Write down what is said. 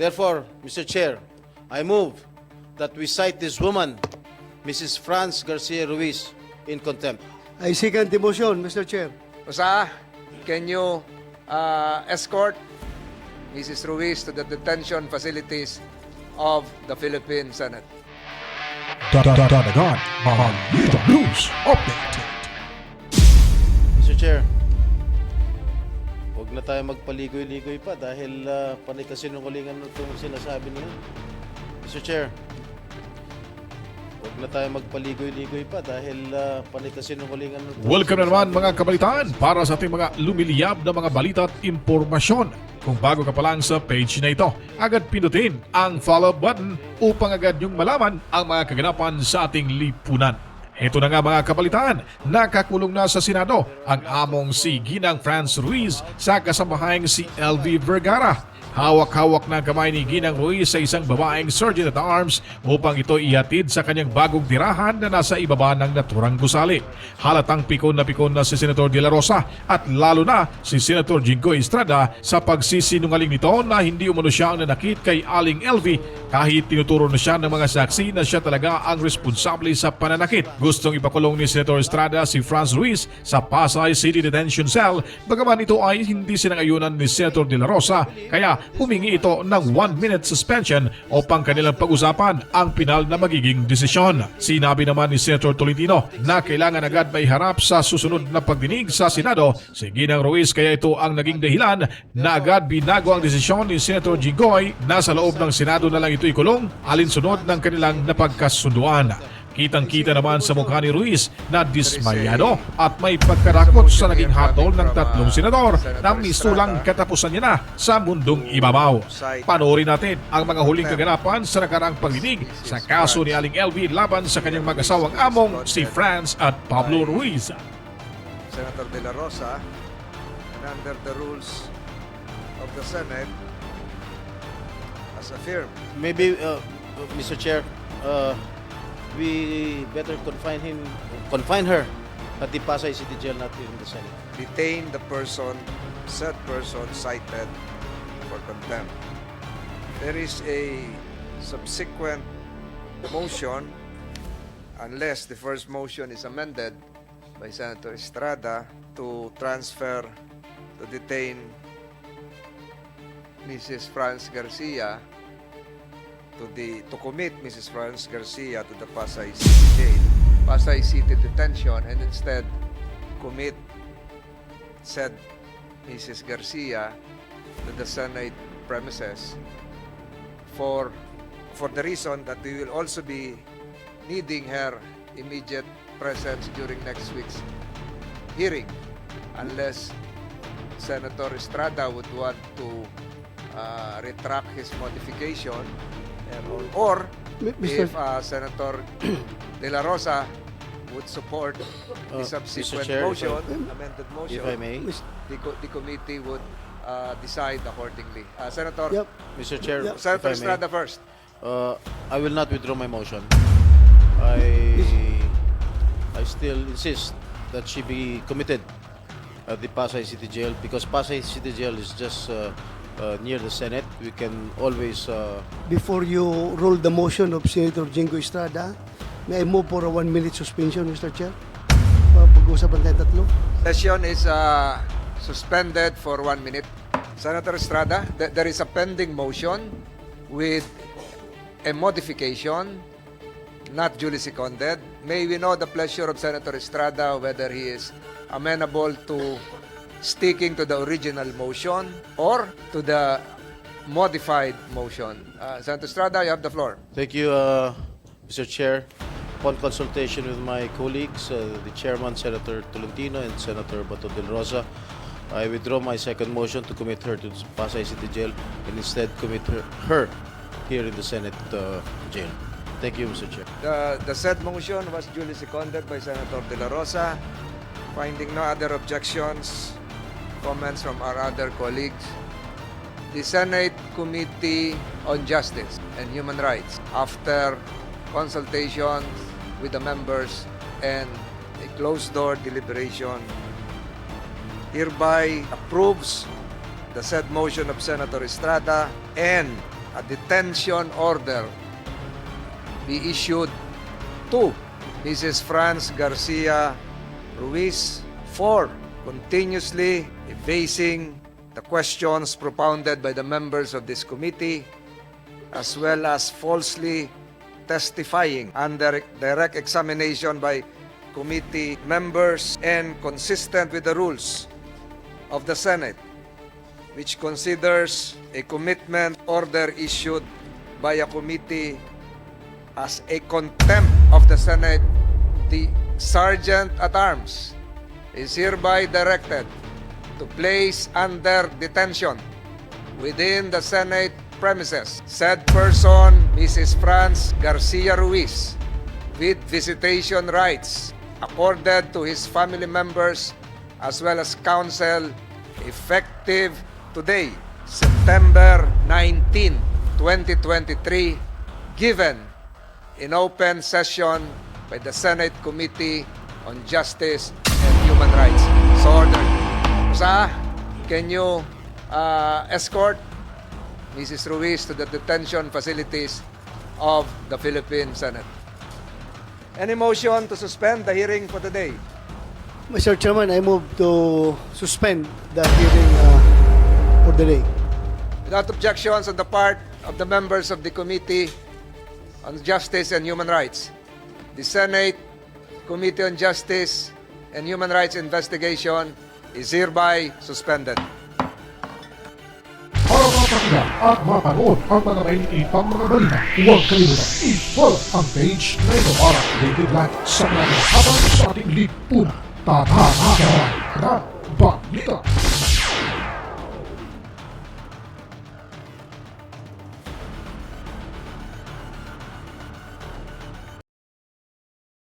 Therefore, Mr. Chair, I move that we cite this woman, Mrs. France Garcia Ruiz, in contempt. I second the motion, Mr. Chair. Rosa, can you escort Mrs. Ruiz to the detention facilities of the Philippine Senate? Dagdagan, Balita News Update. Mr. Chair, huwag na tayo magpaligoy-ligoy pa dahil panay kasinungalingan itong sinasabi niya. Mr. Chair, huwag na tayo magpaligoy-ligoy pa dahil panay kasinungalingan itong Welcome na naman mga kabalitaan para sa ating mga lumiliyab na mga balita at impormasyon. Kung bago ka pa lang sa page na ito, agad pindutin ang follow button upang agad niyong malaman ang mga kaganapan sa ating lipunan. Ito na nga mga kabalitaan, nakakulong na sa Senado ang among si Ginang France Ruiz sa kasambahayang si Elvie Vergara. Hawak-hawak na kamay ni Ginang Ruiz sa isang babaeng sergeant at arms upang ito ihatid sa kanyang bagong tirahan na nasa ibaba ng naturang gusali. Halatang pikon na si Senator Dela Rosa at lalo na si Senator Jinggoy Estrada sa pagsisinungaling nito na hindi umano siya ang nanakit kay aling Elvie kahit tinuturo na siya ng mga saksi na siya talaga ang responsable sa pananakit. Gustong ipakulong ni Senator Estrada si France Ruiz sa Pasay City Detention Cell bagaman ito ay hindi sinang-ayunan ni Senator Dela Rosa kaya humingi ito ng 1-minute suspension upang kanilang pag-usapan ang pinal na magiging desisyon. Sinabi naman ni Senator Tolentino na kailangan agad may harap sa susunod na pagdinig sa Senado si Ginang Ruiz kaya ito ang naging dahilan na agad binago ang desisyon ni Senator Jinggoy na sa loob ng Senado na lang ito ikulong alinsunod ng kanilang napagkasunduan. Kitang-kita naman sa mukha ni Ruiz na dismayado at may pagkarakot sa naging hatol ng tatlong senador na misulang katapusan niya na sa mundong ibabaw. Panoorin natin ang mga huling kaganapan sa nakaraang pagdinig sa kaso ni aling Elvie laban sa kanyang mag-asawang among si France at Pablo Ruiz. Senator Dela Rosa, and under the rules of the Senate, as affirmed. Maybe, Mr. Chair, we better confine her at the Pasay City Jail, not in the Senate. Detain the person, said person cited for contempt. There is a subsequent motion, unless the first motion is amended by Senator Estrada, to transfer, to detain Mrs. France Garcia to commit Mrs. France Garcia to the Pasay City Jail, Pasay City Detention, and instead commit said Mrs. Garcia to the Senate premises for the reason that we will also be needing her immediate presence during next week's hearing, unless Senator Estrada would want to retract his modification, or Mr. if Senator Dela Rosa would support the subsequent Mr. Chair, motion, amended motion, If I may, the committee would decide accordingly. Senator, Yep. Mr. Chair, Yep. Senator if I may, Estrada first. I will not withdraw my motion. I still insist that she be committed at the Pasay City Jail because Pasay City Jail is just near the Senate. We can always Before you roll the motion of Senator Jinggoy Estrada, may I move for a 1-minute suspension, Mr. Chair? Pag-usapan tayo tatlo. Session is suspended for 1 minute. Senator Estrada, there is a pending motion with a modification not duly seconded. May we know the pleasure of Senator Estrada whether he is amenable to sticking to the original motion or to the modified motion. Senator Estrada, you have the floor. thank you, Mr. Chair. Upon consultation with my colleagues, the Chairman, Senator Tolentino, and Senator Bato Dela Rosa, I withdraw my second motion to commit her to the Pasay City Jail and instead commit her here in the Senate jail. Thank you, Mr. Chair. The said motion was duly seconded by Senator Dela Rosa. Finding no other objections, comments from our other colleagues, the Senate Committee on Justice and Human Rights, after consultations with the members and a closed-door deliberation, hereby approves the said motion of Senator Estrada and a detention order be issued to Mrs. France Garcia Ruiz for continuously evading the questions propounded by the members of this committee, as well as falsely testifying under direct examination by committee members and consistent with the rules of the Senate, which considers a commitment order issued by a committee as a contempt of the Senate. The Sergeant at Arms is hereby directed to place under detention within the Senate premises said person, Mrs. France Garcia Ruiz, with visitation rights accorded to his family members as well as counsel, effective today, September 19, 2023, given in open session by the Senate Committee on Justice and Human Rights. So ordered. Rosa, can you escort Mrs. Ruiz to the detention facilities of the Philippine Senate? Any motion to suspend the hearing for today? Mr. Chairman, I move to suspend the hearing for the day. Without objections on the part of the members of the Committee on Justice and Human Rights, the Senate Committee on Justice and Human Rights investigation is hereby suspended. Para mapakinggan at mapanood ang mga mainitipang mga balita, huwag kalimutan i-follow ang page na ito para updated lang sa mga habang sa ating lipunan. Tatahan na Balita.